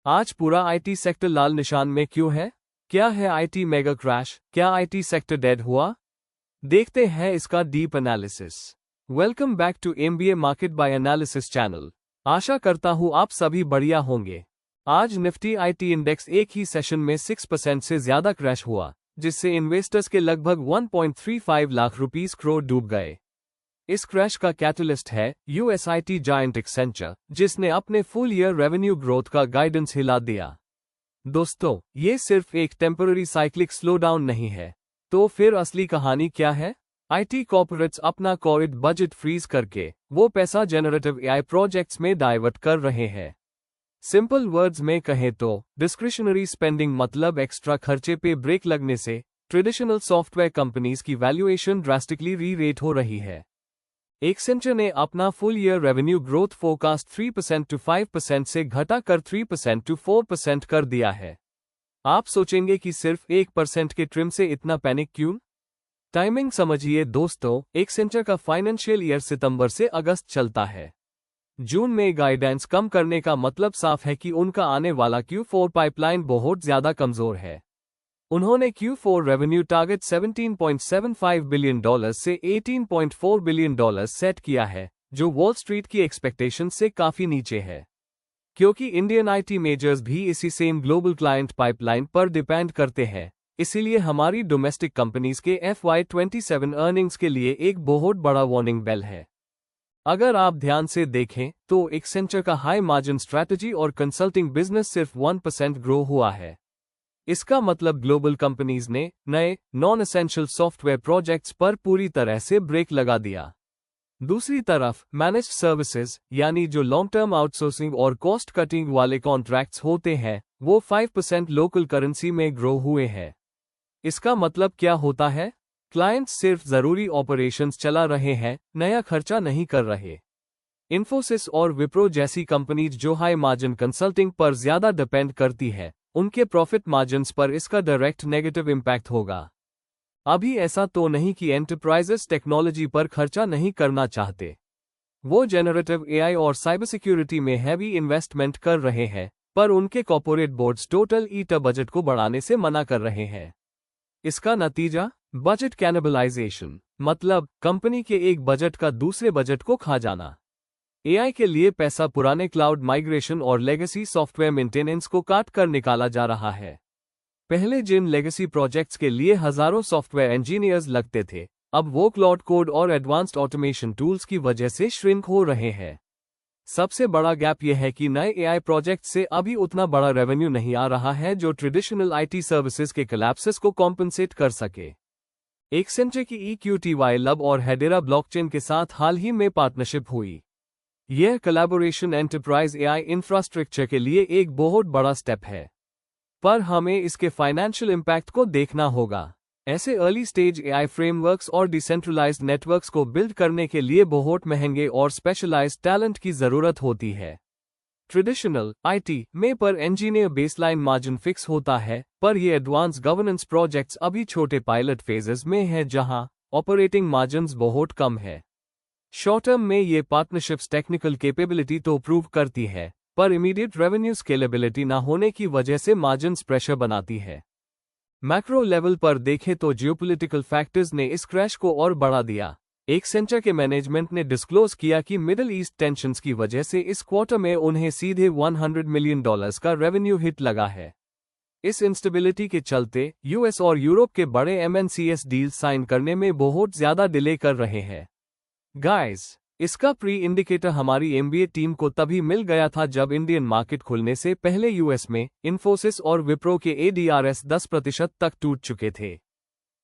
आज पूरा IT sector लाल निशान में क्यों है? क्या है आईटी मेगा क्रैश? क्या आईटी सेक्टर डेड हुआ? देखते हैं इसका deep analysis. Welcome back to MBA market by analysis channel. आशा करता हूं आप सभी बढ़िया होंगे। आज निफ्टी आईटी इंडेक्स एक ही सेशन में 6% से ज्यादा क्रैश हुआ, जिससे इन्वेस्टर्स के लगभग 1.35 लाख रुपीस करोड़ डूब गए। इस क्रैश का कैटलिस्ट है यूएस आईटी जायंट एक्सेंचर, जिसने अपने फुल ईयर रेवेन्यू ग्रोथ का गाइडेंस हिला दिया। दोस्तों, ये सिर्फ एक टेम्पररी साइक्लिक स्लोडाउन नहीं है। तो फिर असली कहानी क्या है? आईटी कॉर्पोरेट्स अपना कोविड बजट फ्रीज करके वो पैसा जनरेटिव एआई प्रोजेक्ट्स में डाइवर्ट कर रहे हैं। सिंपल वर्ड्स में कहें तो डिस्क्रिशनरी स्पेंडिंग मतलब एक्स्ट्रा खर्चे पे ब्रेक लगने से ट्रेडिशनल सॉफ्टवेयर कंपनीज की वैल्यूएशन ड्रास्टिकली री रेट हो रही है। एक्सेंचर ने अपना full year revenue growth forecast 3% to 5% से घटाकर 3% to 4% कर दिया है। आप सोचेंगे कि सिर्फ 1% के ट्रिम से इतना पैनिक क्यों? टाइमिंग समझिए दोस्तों, एक्सेंचर का फाइनेंशियल ईयर सितंबर से अगस्त चलता है। जून में गाइडेंस कम करने का मतलब साफ है कि उनका आने वाला Q4 पाइपलाइन बहुत ज्यादा कमजोर है। उन्होंने Q4 रेवेन्यू टारगेट $17.75 बिलियन से $18.4 बिलियन सेट किया है, जो वॉल स्ट्रीट की एक्सपेक्टेशन से काफी नीचे है। क्योंकि इंडियन आईटी मेजर्स भी इसी सेम ग्लोबल क्लाइंट पाइपलाइन पर डिपेंड करते हैं, इसीलिए हमारी डोमेस्टिक कंपनीज के FY27 अर्निंग्स के लिए एक बहुत बड़ा वार्निंग बेल है। अगर आप ध्यान से देखें तो एक्सेंचर का हाई मार्जिन स्ट्रैटेजी और कंसल्टिंग बिजनेस सिर्फ 1% ग्रो हुआ है। इसका मतलब ग्लोबल कंपनीज ने नए नॉन एसेंशियल सॉफ्टवेयर प्रोजेक्ट्स पर पूरी तरह से ब्रेक लगा दिया। दूसरी तरफ मैनेज्ड सर्विसेज यानी जो लॉन्ग टर्म आउटसोर्सिंग और कॉस्ट कटिंग वाले कॉन्ट्रैक्ट्स होते हैं, वो 5% लोकल करेंसी में ग्रो हुए हैं। इसका मतलब क्या होता है? क्लाइंट्स सिर्फ जरूरी ऑपरेशंस चला रहे हैं, नया खर्चा नहीं कर रहे। इन्फोसिस और विप्रो जैसी कंपनीज जो हाई मार्जिन कंसल्टिंग पर ज्यादा डिपेंड करती है, उनके प्रॉफिट मार्जिन्स पर इसका डायरेक्ट नेगेटिव इम्पैक्ट होगा। अभी ऐसा तो नहीं कि एंटरप्राइजेस टेक्नोलॉजी पर खर्चा नहीं करना चाहते। वो जेनरेटिव एआई और साइबर सिक्योरिटी में हैवी इन्वेस्टमेंट कर रहे हैं, पर उनके कॉर्पोरेट बोर्ड्स टोटल ईटा बजट को बढ़ाने से मना कर रहे हैं। इसका नतीजा बजट कैनिबलाइजेशन, मतलब कंपनी के एक बजट का दूसरे बजट को खा जाना। एआई के लिए पैसा पुराने क्लाउड माइग्रेशन और लेगेसी सॉफ्टवेयर मेंटेनेंस को काट कर निकाला जा रहा है। पहले जिन लेगेसी प्रोजेक्ट्स के लिए हजारों सॉफ्टवेयर इंजीनियर्स लगते थे, अब वो क्लाउड कोड और एडवांस्ड ऑटोमेशन टूल्स की वजह से श्रिंक हो रहे हैं। सबसे बड़ा गैप यह है कि नए एआई प्रोजेक्ट से अभी उतना बड़ा रेवेन्यू नहीं आ रहा है जो ट्रेडिशनल आईटी सर्विसेज के कोलैप्सेस को कॉम्पनसेट कर सके। एक्सेंचर की EQTY लब और हेडेरा ब्लॉकचेन के साथ हाल ही में पार्टनरशिप हुई। यह कोलैबोरेशन एंटरप्राइज एआई इंफ्रास्ट्रक्चर के लिए एक बहुत बड़ा स्टेप है, पर हमें इसके फाइनेंशियल इम्पैक्ट को देखना होगा। ऐसे अर्ली स्टेज एआई फ्रेमवर्क्स और डिसेंट्रलाइज्ड नेटवर्क्स को बिल्ड करने के लिए बहुत महंगे और स्पेशलाइज्ड टैलेंट की जरूरत होती है। ट्रेडिशनल आईटी में पर इंजीनियर बेसलाइन मार्जिन फिक्स होता है, पर ये एडवांस गवर्नेंस प्रोजेक्ट्स अभी छोटे पायलट फेजेस में हैं जहां ऑपरेटिंग मार्जिन्स बहुत कम है। शॉर्ट टर्म में ये पार्टनरशिप्स टेक्निकल कैपेबिलिटी तो प्रूव करती है, पर इमीडिएट रेवेन्यू स्केलेबिलिटी ना होने की वजह से मार्जिन्स प्रेशर बनाती है। मैक्रो लेवल पर देखें तो जियोपॉलिटिकल फैक्टर्स ने इस क्रैश को और बढ़ा दिया। एक्सेंचर के मैनेजमेंट ने डिस्क्लोज किया कि मिडिल ईस्ट टेंशंस की वजह से इस क्वार्टर में उन्हें सीधे $100 मिलियन का रेवेन्यू हिट लगा है। इस इंस्टेबिलिटी के चलते यूएस और यूरोप के बड़े MNCs डील साइन करने में बहुत ज्यादा डिले कर रहे हैं। गाइस, इसका प्री इंडिकेटर हमारी एमबीए टीम को तभी मिल गया था जब इंडियन मार्केट खुलने से पहले यूएस में इन्फोसिस और विप्रो के ADRs 10% तक टूट चुके थे।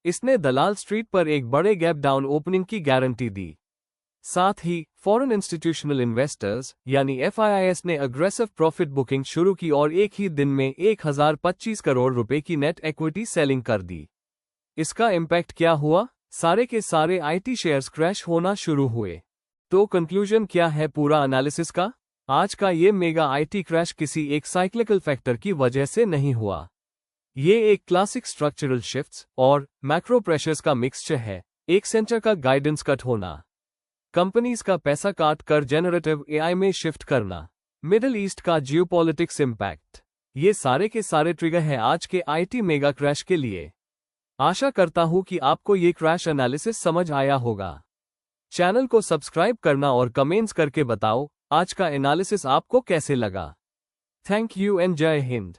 इसने दलाल स्ट्रीट पर एक बड़े गैप डाउन ओपनिंग की गारंटी दी। साथ ही फॉरेन इंस्टीट्यूशनल इन्वेस्टर्स यानी FIIs ने अग्रेसिव प्रॉफिट बुकिंग शुरू की और एक ही दिन में 1025 करोड़ रुपए की नेट इक्विटी सेलिंग कर दी। इसका इम्पैक्ट क्या हुआ? सारे के सारे आईटी शेयर्स क्रैश होना शुरू हुए। तो कंक्लूजन क्या है पूरा एनालिसिस का? आज का ये मेगा आईटी क्रैश किसी एक साइक्लिकल फैक्टर की वजह से नहीं हुआ। ये एक क्लासिक स्ट्रक्चरल शिफ्ट्स और मैक्रो प्रेशर्स का मिक्सचर है। एक्सेंचर का गाइडेंस कट होना, कंपनीज का पैसा काट कर जेनरेटिव एआई में शिफ्ट करना, मिडिल ईस्ट का जियोपॉलिटिक्स इम्पैक्ट, ये सारे के सारे ट्रिगर हैं आज के आईटी मेगा क्रैश के लिए। आशा करता हूं कि आपको ये क्रैश एनालिसिस समझ आया होगा। चैनल को सब्सक्राइब करना और कमेंट्स करके बताओ आज का एनालिसिस आपको कैसे लगा। थैंक यू एंड जय हिंद।